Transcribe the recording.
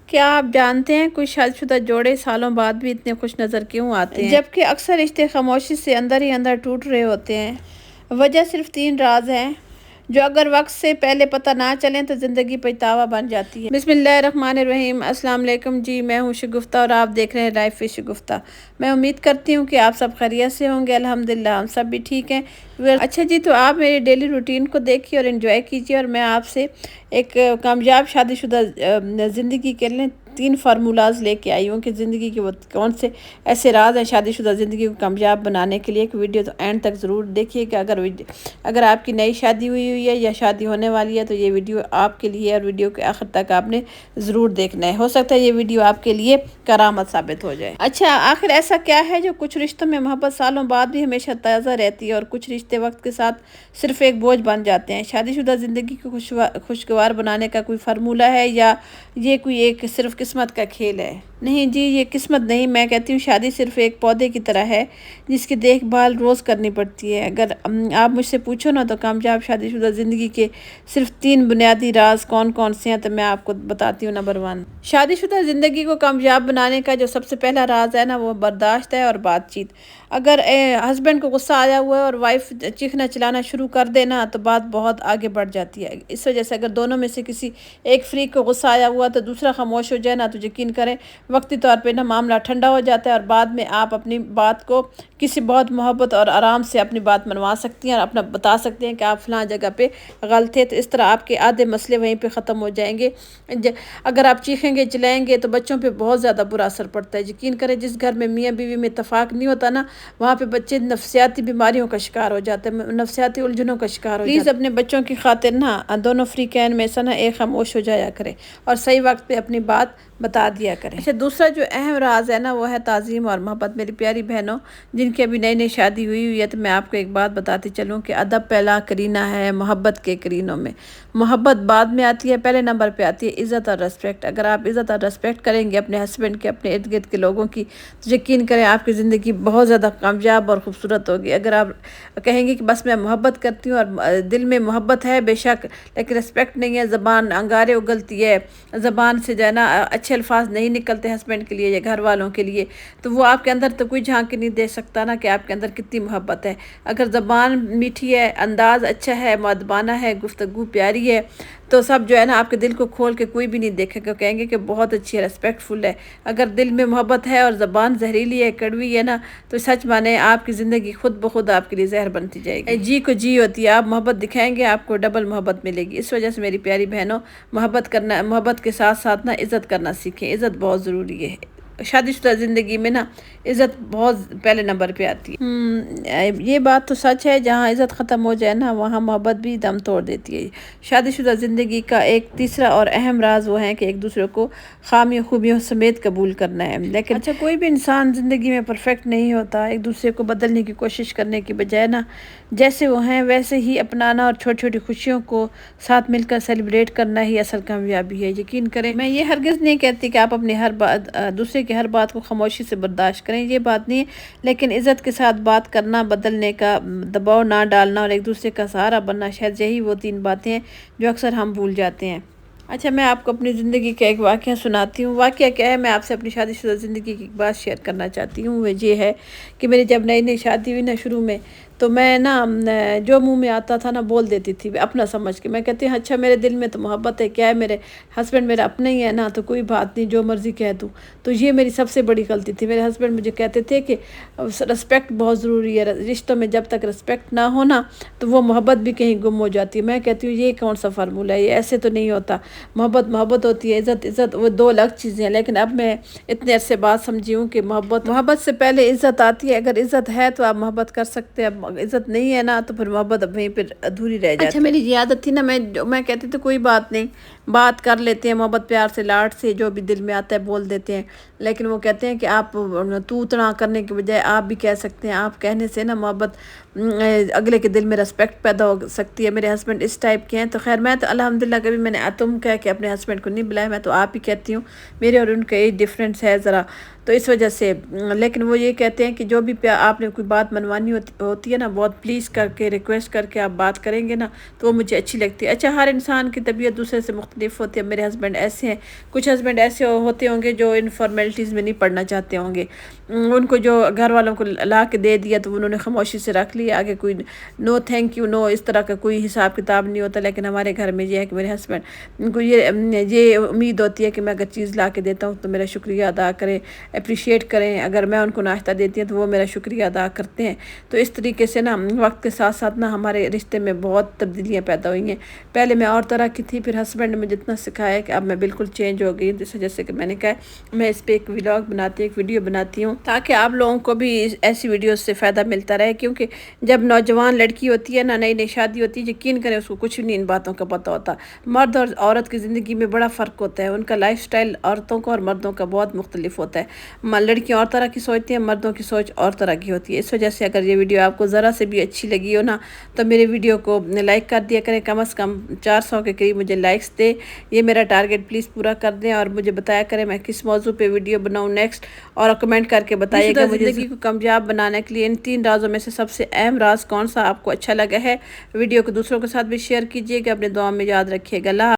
کیا آپ جانتے ہیں کچھ شادی شدہ جوڑے سالوں بعد بھی اتنے خوش نظر کیوں آتے ہیں جبکہ اکثر رشتے خاموشی سے اندر ہی اندر ٹوٹ رہے ہوتے ہیں؟ وجہ صرف 3 راز ہیں جو اگر وقت سے پہلے پتہ نہ چلیں تو زندگی پچھتاوا بن جاتی ہے۔ بسم اللہ الرحمن الرحیم۔ السلام علیکم جی، میں ہوں شگفتہ اور آپ دیکھ رہے ہیں لائف وتھ شگفتہ۔ میں امید کرتی ہوں کہ آپ سب خیریت سے ہوں گے۔ الحمدللہ ہم سب بھی ٹھیک ہیں۔ اچھا جی، تو آپ میری ڈیلی روٹین کو دیکھیے اور انجوائے کیجیے، اور میں آپ سے ایک کامیاب شادی شدہ زندگی کے لیے 3 فارمولاز لے کے آئی ہوں کہ زندگی کے وہ کون سے ایسے راز ہیں شادی شدہ زندگی کو کامیاب بنانے کے لیے کہ ویڈیو تو اینڈ تک ضرور دیکھیے کہ اگر آپ کی نئی شادی ہوئی ہے یا شادی ہونے والی ہے تو یہ ویڈیو آپ کے لیے، اور ویڈیو کے آخر تک آپ نے ضرور دیکھنا ہے۔ ہو سکتا ہے یہ ویڈیو آپ کے لیے کرامت ثابت ہو جائے۔ اچھا، آخر ایسا کیا ہے جو کچھ رشتوں میں محبت سالوں بعد بھی ہمیشہ تازہ رہتی ہے اور کچھ رشتے وقت کے ساتھ صرف ایک بوجھ بن جاتے ہیں؟ شادی شدہ زندگی کو خوشگوار بنانے کا کوئی فارمولہ ہے یا یہ کوئی ایک صرف قسمت کا کھیل ہے؟ نہیں جی، یہ قسمت نہیں، میں کہتی ہوں شادی صرف ایک پودے کی طرح ہے جس کی دیکھ بھال روز کرنی پڑتی ہے۔ اگر آپ مجھ سے پوچھو نا تو کامیاب شادی شدہ زندگی کے صرف 3 بنیادی راز کون کون سے ہیں، تو میں آپ کو بتاتی ہوں۔ نمبر 1، شادی شدہ زندگی کو کامیاب بنانے کا جو سب سے پہلا راز ہے نا، وہ برداشت ہے اور بات چیت۔ اگر ہسبینڈ کو غصہ آیا ہوا ہے اور وائف چیخنا چلانا شروع کر دینا تو بات بہت آگے بڑھ جاتی ہے۔ اس وجہ سے اگر دونوں میں سے کسی ایک فریق کو غصہ آیا ہوا تو دوسرا خاموش ہو جائے نا، تو یقین کریں وقتی طور پہ نا معاملہ ٹھنڈا ہو جاتا ہے، اور بعد میں آپ اپنی بات کو کسی بہت محبت اور آرام سے اپنی بات منوا سکتی ہیں اور اپنا بتا سکتے ہیں کہ آپ فلاں جگہ پہ غلط تھے، تو اس طرح آپ کے آدھے مسئلے وہیں پہ ختم ہو جائیں گے۔ اگر آپ چیخیں گے چلائیں گے تو بچوں پہ بہت زیادہ برا اثر پڑتا ہے۔ یقین کریں جس گھر میں میاں بیوی میں اتفاق نہیں ہوتا نا، وہاں پہ بچے نفسیاتی بیماریوں کا شکار ہو جاتے ہیں، نفسیاتی الجھنوں کا شکار ہو جاتے ہیں۔ پلیز اپنے بچوں کی خاطر نا دونوں فریقین میں سے نا ایک خاموش ہو جایا کرے اور صحیح وقت پہ اپنی بات بتا دیا کریں۔ اچھا، دوسرا جو اہم راز ہے نا وہ ہے تعظیم اور محبت۔ میری پیاری بہنوں جن کی ابھی نئی شادی ہوئی ہے، تو میں آپ کو ایک بات بتاتی چلوں کہ ادب پہلا کرینہ ہے محبت کے کرینوں میں۔ محبت بعد میں آتی ہے، پہلے نمبر پہ آتی ہے عزت اور ریسپیکٹ۔ اگر آپ عزت اور ریسپیکٹ کریں گے اپنے ہسبینڈ کے، اپنے ارد گرد کے لوگوں کی، تو یقین کریں آپ کی زندگی بہت زیادہ کامیاب اور خوبصورت ہوگی۔ اگر آپ کہیں گے کہ بس میں محبت کرتی ہوں اور دل میں محبت ہے بے شک لیکن ریسپیکٹ نہیں ہے، زبان انگارے اگلتی ہے، زبان سے جو ہے نا اچھے الفاظ نہیں نکلتے ہسبینڈ کے لیے یا گھر والوں کے لیے، تو وہ آپ کے اندر تو کوئی جھانک نہیں دے سکتا نا کہ آپ کے اندر کتنی محبت ہے۔ اگر زبان میٹھی ہے، انداز اچھا ہے، مؤدبانہ ہے، گفتگو پیاری ہے، تو سب جو ہے نا آپ کے دل کو کھول کے کوئی بھی نہیں دیکھے گا، کہیں گے کہ بہت اچھی ہے، ریسپیکٹ فل ہے۔ اگر دل میں محبت ہے اور زبان زہریلی ہے، کڑوی ہے نا، تو سچ مانے آپ کی زندگی خود بخود آپ کے لیے زہر بنتی جائے گی۔ جی کو جی ہوتی ہے، آپ محبت دکھائیں گے آپ کو ڈبل محبت ملے گی۔ اس وجہ سے میری پیاری بہنوں محبت کے ساتھ ساتھ نا عزت کرنا سیکھیں۔ عزت بہت ضروری ہے شادی شدہ زندگی میں نا، عزت بہت پہلے نمبر پہ آتی ہے۔ یہ بات تو سچ ہے، جہاں عزت ختم ہو جائے نا وہاں محبت بھی دم توڑ دیتی ہے۔ شادی شدہ زندگی کا ایک تیسرا اور اہم راز وہ ہے کہ ایک دوسرے کو خامیوں خوبیوں سمیت قبول کرنا ہے۔ لیکن اچھا، کوئی بھی انسان زندگی میں پرفیکٹ نہیں ہوتا۔ ایک دوسرے کو بدلنے کی کوشش کرنے کی بجائے نا جیسے وہ ہیں ویسے ہی اپنانا اور چھوٹی چھوٹی خوشیوں کو ساتھ مل کر سیلیبریٹ کرنا ہی اصل کامیابی ہے۔ یقین کریں میں یہ ہرگز نہیں کہتی کہ آپ اپنی دوسرے کی ہر بات کو خاموشی سے برداشت کریں، یہ بات نہیں ہے، لیکن عزت کے ساتھ بات کرنا، بدلنے کا دباؤ نہ ڈالنا اور ایک دوسرے کا سہارا بننا، شاید یہی وہ 3 باتیں ہیں جو اکثر ہم بھول جاتے ہیں۔ اچھا، میں آپ کو اپنی زندگی کا ایک واقعہ سناتی ہوں۔ واقعہ کیا ہے، میں آپ سے اپنی شادی شدہ زندگی کی ایک بات شیئر کرنا چاہتی ہوں۔ وہ یہ ہے کہ میری جب نئی شادی ہوئی نا شروع میں، تو میں نا جو منہ میں آتا تھا نا بول دیتی تھی اپنا سمجھ کے۔ میں کہتی ہوں اچھا میرے دل میں تو محبت ہے، کیا ہے میرے ہسبینڈ میرا اپنا ہی ہے نا، تو کوئی بات نہیں جو مرضی کہہ دوں۔ تو یہ میری سب سے بڑی غلطی تھی۔ میرے ہسبینڈ مجھے کہتے تھے کہ رسپیکٹ بہت ضروری ہے، رشتوں میں جب تک رسپیکٹ نہ ہونا تو وہ محبت بھی کہیں گم ہو جاتی ہے۔ میں کہتی ہوں یہ کون سا فارمولہ ہے، یہ ایسے تو نہیں ہوتا۔ محبت ہوتی ہے، عزت وہ 2 الگ چیزیں ہیں۔ لیکن اب میں اتنے عرصے بعد سمجھی ہوں کہ محبت سے پہلے عزت آتی ہے۔ اگر عزت ہے تو آپ محبت کر سکتے ہیں، اب عزت نہیں ہے نا تو پھر محبت اب وہیں پہ ادھوری رہ جاتی ہے۔ اچھا، میری یہ عادت تھی نا، میں کہتی تھی کوئی بات نہیں، بات کر لیتے ہیں، محبت پیار سے لاڈ سے جو بھی دل میں آتا ہے بول دیتے ہیں۔ لیکن وہ کہتے ہیں کہ آپ تو اتنا کرنے کے بجائے آپ بھی کہہ سکتے ہیں، آپ کہنے سے نا محبت اگلے کے دل میں رسپیکٹ پیدا ہو سکتی ہے۔ میرے ہسبینڈ اس ٹائپ کے ہیں، تو خیر میں تو الحمدللہ کبھی میں نے تم کہہ کے اپنے ہسبینڈ کو نہیں بلایا، میں تو آپ ہی کہتی ہوں، میرے اور ان کا ایج ڈفرینس ہے ذرا، تو اس وجہ سے۔ لیکن وہ یہ کہتے ہیں کہ جو بھی آپ نے کوئی بات منوانی ہوتی ہے نا، بہت پلیز کر کے ریکویسٹ کر کے آپ بات کریں گے نا تو وہ مجھے اچھی لگتی ہے۔ اچھا، ہر انسان کی طبیعت دوسرے سے مختلف ہوتی ہے. میرے ہسبینڈ ایسے ہیں. کچھ ہسبینڈ ایسے ہوتے ہوں گے جو ان فارمیلٹیز میں نہیں پڑھنا چاہتے ہوں گے. ان کو جو گھر والوں کو لا کے دے دیا تو انہوں نے خاموشی سے رکھ لیا. آگے کوئی نو تھینک یو نو اس طرح کا کوئی حساب کتاب نہیں ہوتا. لیکن ہمارے گھر میں یہ ہے کہ میرے ہسبینڈ ان کو یہ امید ہوتی ہے کہ میں اگر چیز لا کے دیتا ہوں تو میرا شکریہ ادا کریں, اپریشیٹ کریں. اگر میں ان کو ناشتہ دیتی ہوں تو وہ میرا شکریہ ادا کرتے ہیں. تو اس طریقے سے نا وقت کے ساتھ ساتھ نا ہمارے رشتے میں بہت تبدیلیاں پیدا ہوئی ہیں. پہلے میں اور طرح کی تھی, پھر ہسبینڈ نے مجھے جتنا سکھایا کہ اب میں بالکل چینج ہو گئی. جیسے کہ میں نے کہا میں اس پہ ایک ولاگ بناتی ہوں, ایک ویڈیو بناتی ہوں تاکہ آپ لوگوں کو بھی ایسی ویڈیوز سے فائدہ ملتا رہے. کیونکہ جب نوجوان لڑکی ہوتی ہے نا, نئی نئی شادی ہوتی ہے, یقین کریں اس کو کچھ نہیں ان باتوں کا پتہ ہوتا. مرد اور عورت کی زندگی میں بڑا فرق ہوتا ہے. ان کا لائف سٹائل عورتوں کا اور مردوں کا بہت مختلف ہوتا ہے. لڑکیاں اور طرح کی سوچتی ہیں, مردوں کی سوچ اور طرح کی ہوتی ہے. اس وجہ سے اگر یہ ویڈیو آپ کو ذرا سے بھی اچھی لگی ہو نا تو میرے ویڈیو کو لائک کر دیا کریں. کم از کم 400 کے قریب مجھے لائکس دے. یہ میرا ٹارگٹ پلیز پورا کر دیں. اور مجھے بتایا کریں میں کس موضوع پہ ویڈیو بناؤں نیکسٹ, اور کمنٹ کر کے بتائیے گا مجھے زندگی کو کامیاب بنانے کے لیے ان 3 رازوں میں سے سب سے اہم راز کون سا آپ کو اچھا لگا ہے. ویڈیو کو دوسروں کے ساتھ بھی شیئر کیجیے گا. اپنے دعاؤں میں یاد رکھیے گا. اللہ